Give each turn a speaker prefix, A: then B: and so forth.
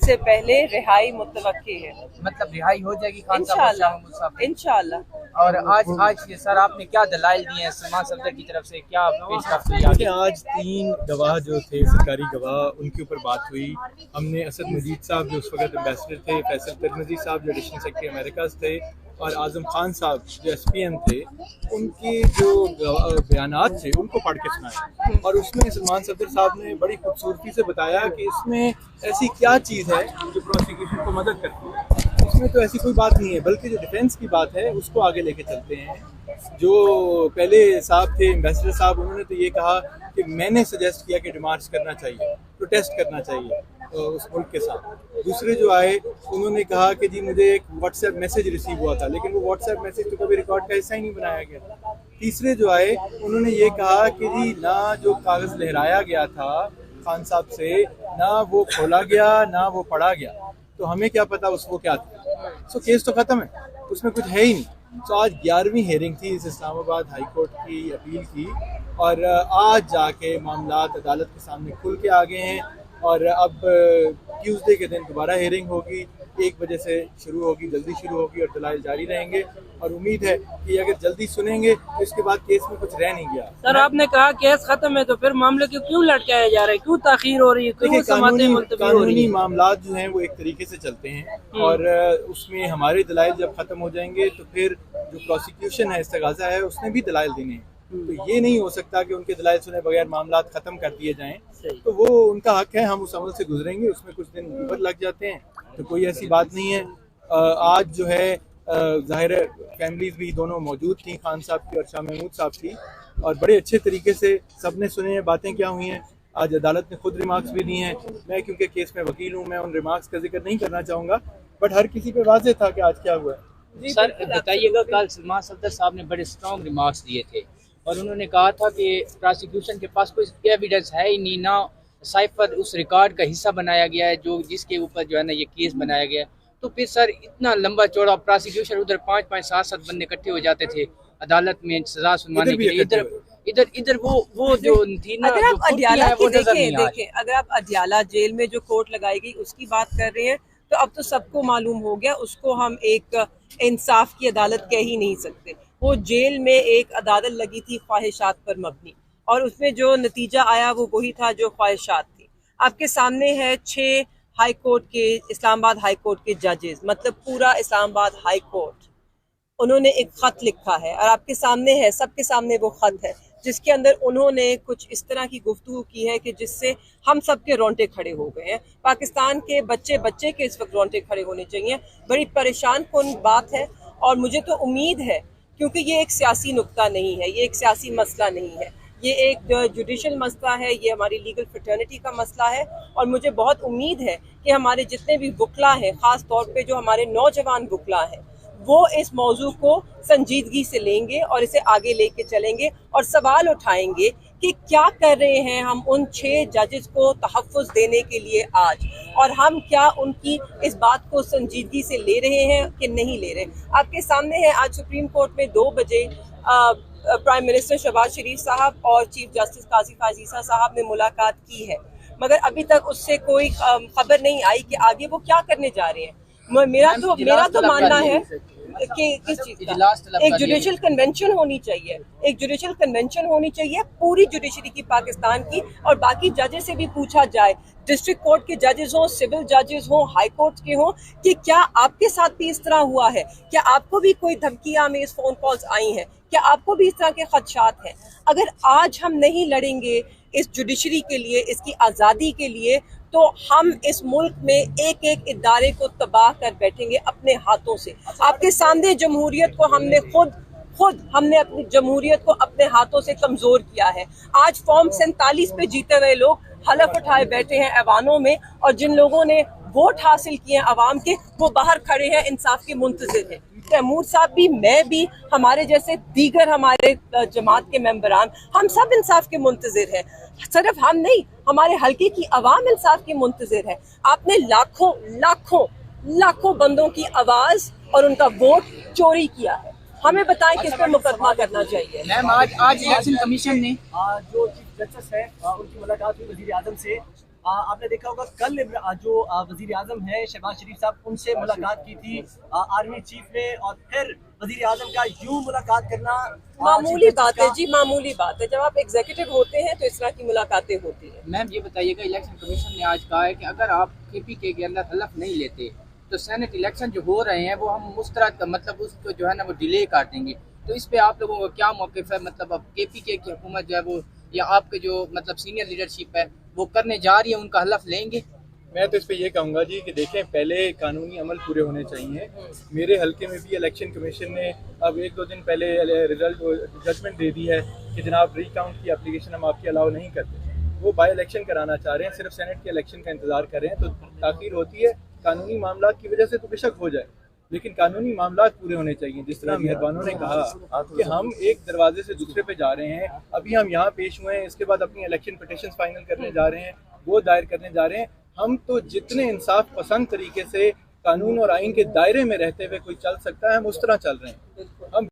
A: से पहले रिहाई मुतवक्की है।
B: मतलब रिहाई हो जाएगी खान
A: इंशाल्लाह इंशाल्लाह।
B: और आज सर आपने क्या दलाइल दिए हैं सलमान सफदर की तरफ से, क्या पेशरफ्त हुई?
C: आज 3 गवाह जो थे, सरकारी गवाह, उनके ऊपर बात हुई। हमने असद मजीद साहब जो उस वक्त एम्बेसडर थे, फैसल तिरमिज़ी साहब जो एडिशनल सेक्रेटरी अमेरिका थे, और आज़म खान साहब जो SPM थे, उनके जो बयानात थे उनको पढ़ के सुनाए। और उसमें सलमान सफदर साहब ने बड़ी खूबसूरती से बताया कि इसमें ऐसी क्या चीज़ है जो प्रोसिक्यूशन को मदद करती है। इसमें तो ऐसी कोई बात नहीं है, बल्कि जो डिफेंस की बात है उसको आगे लेके चलते हैं। जो पहले साहब थे एम्बेसडर साहब, उन्होंने तो ये कहा कि मैंने सजेस्ट किया कि डिमार्च करना चाहिए, प्रोटेस्ट करना चाहिए उस मुल्क के साथ। दूसरे जो आए उन्होंने कहा कि जी मुझे एक व्हाट्सएप मैसेज रिसीव हुआ था, लेकिन वो व्हाट्सएप मैसेज तो कभी रिकॉर्ड का हिस्सा ही नहीं बनाया गया। तीसरे जो आए उन्होंने ये कहा कि जी ना जो कागज़ लहराया गया था खान साहब से, ना वो खोला गया ना वो पढ़ा गया, तो हमें क्या पता वो क्या था। सो केस तो ख़त्म है, उसमें कुछ है ही नहीं। सो आज 11वीं हेयरिंग थी इस इस्लामाबाद हाई कोर्ट की अपील की, और आज जाके मामलात अदालत के सामने खुल के आ गए हैं। और अब ट्यूसडे के दिन दोबारा हेयरिंग होगी, 1 बजे से शुरू होगी, जल्दी शुरू होगी, और दलाइल जारी रहेंगे। और उम्मीद है कि अगर जल्दी सुनेंगे तो इसके बाद केस में कुछ रह नहीं गया।
D: सर आपने कहा केस खत्म है, तो फिर मामले क्यों लटकाए जा रहे हैं, क्यों ताखीर हो रही है, क्यों
C: कानूनी मामलात जो हैं वो एक तरीके से चलते हैं, और उसमें हमारे दलाइल जब खत्म हो जाएंगे तो फिर जो प्रोसिक्यूशन है, इस्तगाज़ा है, उसने भी दलाइल देने हैं। तो ये नहीं हो सकता कि उनके दलाइल सुने बगैर मामलात खत्म कर दिए जाएं। तो वो उनका हक है, हम उस अमल से गुजरेंगे, उसमें कुछ दिन ऊपर लग जाते हैं तो कोई ऐसी बात नहीं है। आज जो है ज़ाहिर है फैमिलीज भी दोनों मौजूद थी, खान साहब की और शाह महमूद साहब की, और बड़े अच्छे तरीके से सब ने सुने हैं बातें क्या हुई हैं। आज अदालत ने खुद रिमार्क्स भी दिए हैं। मैं क्योंकि केस में वकील हूँ, मैं उन रिमार्क्स का जिक्र नहीं करना चाहूँगा, बट हर किसी पे वाज़ेह था कि आज क्या हुआ है।
B: सर बताइएगा, कल सलमान सफदर साहब ने बड़े स्ट्रॉन्ग रिमार्क्स दिए थे और उन्होंने कहा था कि प्रोसिक्यूशन के पास कोई एविडेंस है ही नहीं, ना साइफर उस रिकॉर्ड का हिस्सा बनाया गया है जो जिसके ऊपर जो है ना ये केस बनाया गया। तो फिर सर इतना लंबा चौड़ा प्रोसिक्यूशन, उधर 5-5 7-7 बंदे इकट्ठे हो जाते थे अदालत में सजा सुनवाने के लिए, इधर वो जो थी ना,
A: अगर आप अडियाला की देखें, अगर आप अडियाला जेल में जो कोर्ट लगाई गई उसकी बात कर रहे हैं, तो अब तो सबको मालूम हो गया, उसको हम एक इंसाफ की अदालत कह ही नहीं सकते। वो जेल में एक अदालत लगी थी ख्वाहिशात पर मबनी, और उसमें जो नतीजा आया वो वही था जो ख्वाहिशात थी। आपके सामने है 6 हाई कोर्ट के, इस्लामाबाद हाई कोर्ट के जजेस, मतलब पूरा इस्लामाबाद हाई कोर्ट, उन्होंने एक ख़त लिखा है और आपके सामने है, सबके सामने वो ख़त है जिसके अंदर उन्होंने कुछ इस तरह की गुफ्तगू की है कि जिससे हम सब के रोंगटे खड़े हो गए हैं। पाकिस्तान के बच्चे के इस वक्त रोंगटे खड़े होने चाहिए। बड़ी परेशान कुन बात है, और मुझे तो उम्मीद है, क्योंकि ये एक सियासी नुक्ता नहीं है, ये एक सियासी मसला नहीं है, ये एक जुडिशल मसला है, ये हमारी लीगल फ्रेटर्निटी का मसला है। और मुझे बहुत उम्मीद है कि हमारे जितने भी वकला हैं, ख़ास तौर पे जो हमारे नौजवान वकला हैं, वो इस मौजू को संजीदगी से लेंगे और इसे आगे लेके चलेंगे और सवाल उठाएंगे कि क्या कर रहे हैं हम उन 6 जजेस को तहफ़्फ़ुज़ देने के लिए आज, और हम क्या उनकी इस बात को संजीदगी से ले रहे हैं कि नहीं ले रहे। आपके सामने है, आज सुप्रीम कोर्ट में 2 बजे प्राइम मिनिस्टर शहबाज शरीफ साहब और चीफ जस्टिस काजी फाजीसा साहब ने मुलाकात की है, मगर अभी तक उससे कोई खबर नहीं आई कि आगे वो क्या करने जा रहे हैं। मेरा तो मानना है कि किस चीज का एक जुडिशल कन्वेंशन होनी चाहिए, एक जुडिशल कन्वेंशन होनी चाहिए पूरी जुडिशरी की, पाकिस्तान की, और बाकी जजेस से भी पूछा जाए, डिस्ट्रिक्ट कोर्ट के जजेस हों, सिविल जजेस हों, हाई कोर्ट के हों, कि क्या आपके साथ भी इस तरह हुआ है, क्या आपको भी कोई धमकियां में इस फोन कॉल्स आई हैं, क्या आपको भी इस तरह के खदशात हैं। अगर आज हम नहीं लड़ेंगे इस जुडिशरी के लिए, इसकी आज़ादी के लिए, तो हम इस मुल्क में एक एक इदारे को तबाह कर बैठेंगे अपने हाथों से। आपके सामने जमहूरियत को हमने अपनी जमहूरियत को अपने हाथों से कमजोर किया है। आज फॉर्म 47 पे जीते हुए लोग हलफ उठाए बैठे हैं ऐवानों में, और जिन लोगों ने वोट हासिल किए हैं अवाम के, वो बाहर खड़े हैं, इंसाफ के मुंतजिर हैं। तैमूर साहब भी, मैं भी, हमारे जैसे दीगर हमारे जमात के मेंबरान, हम सब इंसाफ के मुंतजिर हैं। सिर्फ हम नहीं, हमारे हल्के की अवाम इंसाफ के मुंतजिर है। आपने लाखों लाखों लाखों बंदों की आवाज और उनका वोट चोरी किया है। हमें बताएं किस पे मुकदमा करना चाहिए।
B: मैम आज इलेक्शन कमीशन ने
E: जो चीफ जस्टिस है उनकी मुलाकात हुई वजीर आजम से, आपने देखा होगा कल जो वजीर आजम है शहबाज शरीफ साहब, उनसे मुलाकात की थी आर्मी चीफ ने, और फिर वजीर आजम का यूं मुलाकात करना
A: मामूली बात है जी, मामूली बात है। जब आप एग्जीक्यूटिव होते हैं तो इस तरह की मुलाकातें होती हैं।
B: मैम ये बताइएगा, इलेक्शन कमीशन ने आज कहा है कि अगर आप KPK के अंदर हलफ नहीं लेते तो सेनेट इलेक्शन जो हो रहे हैं वो हम मुस्तरद मतलब उसको जो है ना वो डिले कर देंगे। तो इस पे आप लोगों का क्या मौक़िफ़ है? मतलब अब KPK की हुकूमत जो है वो या आपके जो मतलब सीनियर लीडरशिप है वो करने जा रही है, उनका हलफ लेंगे?
C: मैं तो इस पे ये कहूँगा जी कि देखें, पहले कानूनी अमल पूरे होने चाहिए। मेरे हलके में भी इलेक्शन कमीशन ने अब 1-2 दिन पहले रिजल्ट जजमेंट दे दी है कि जनाब रिकाउंट की एप्लीकेशन हम आपकी अलाउ नहीं करते। वो बाई इलेक्शन कराना चाह रहे हैं, सिर्फ सेनेट के इलेक्शन का इंतजार कर रहे हैं, तो ताख़ीर होती है। कानूनी मामला की वजह से तो बेशक हो जाए, लेकिन कानूनी मामला पूरे होने चाहिए। जिस तरह मेहरबानों ने कहा कि हम एक दरवाजे से दूसरे पे जा रहे हैं, अभी हम यहाँ पेश हुए हैं, इसके बाद अपनी इलेक्शन पिटीशन फाइनल करने जा रहे हैं, वो दायर करने जा रहे हैं। हम तो जितने इंसाफ पसंद तरीके से कानून और आइन के दायरे में रहते हुए कोई चल सकता है, हम उस तरह चल रहे हैं।